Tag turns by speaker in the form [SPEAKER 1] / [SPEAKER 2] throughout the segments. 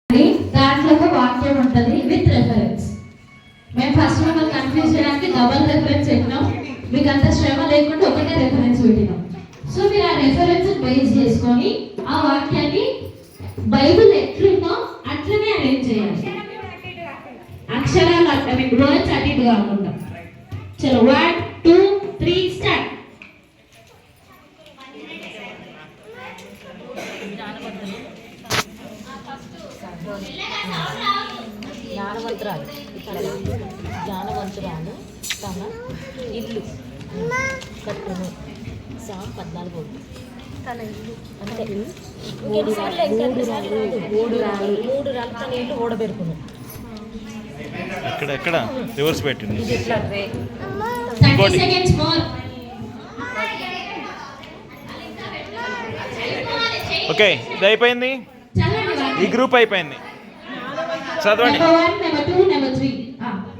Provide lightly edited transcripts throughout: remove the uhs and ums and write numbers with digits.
[SPEAKER 1] దాంట్లో ఒక వాక్యం ఉంటుంది విత్ రెఫరెన్స్. మేము ఫస్ట్ మిమ్మల్ని కన్ఫ్యూజ్ చేయడానికి డబల్ రెఫరెన్స్ పెట్టినాం, మీకు అంత శ్రమ లేకుండా ఒకటే రెఫరెన్స్ పెట్టినాం. సో మీరు ఆ రెఫరెన్స్ బేస్ చేసుకొని ఆ వాక్యాన్ని బైబిల్ ఎట్లుందో అట్లనే అరేంజ్ చేయాలి. అక్షరాలు అంటే మీకు వర్డ్స్ అటు ఇటు కాకుండా. చలో 1 2 3 స్టార్ట్.
[SPEAKER 2] జ్ఞానవంతురాలు జ్ఞానవంతురాలు తన ఇల్లు కట్టును. సామ్ 14 తన ఇల్లు అంటే మూడు రాళ్ళు తన ఇల్లు ఓడబెరుకును.
[SPEAKER 3] ఎక్కడ రివర్స్ పెట్టింది. ఓకే, ఇది అయిపోయింది. ఈ గ్రూప్ అయిపోయింది. చదవండి.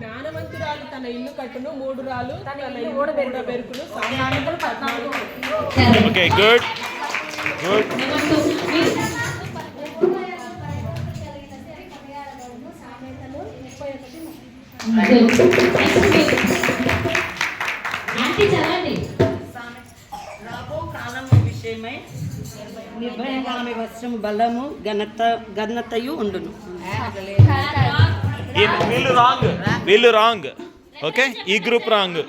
[SPEAKER 4] జ్ఞానవంతురాలు తన ఇల్లు కట్టును, 3 రాళ్ళు తన ఇల్లు ఓడబెరుకును.
[SPEAKER 3] Okay, good.
[SPEAKER 5] రాబో కాలము విషయమై నిర్భయంగా వర్షము బలము ఘనతయు ఉండును.
[SPEAKER 3] వీళ్ళు రాంగ్. ఓకే, ఈ గ్రూప్ రాంగ్.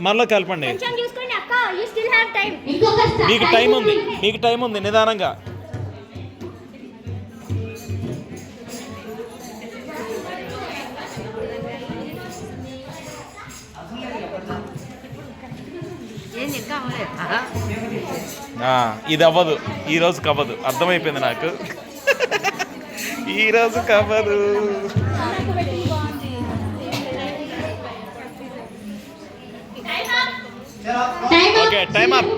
[SPEAKER 3] మరలా కలపండి. మీకు టైం ఉంది నిదానంగా. ఇది అవ్వదు, ఈ రోజుకి అవ్వదు. అర్థమైపోయింది నాకు. ఈ రోజు కవ్వదు. Okay, time up.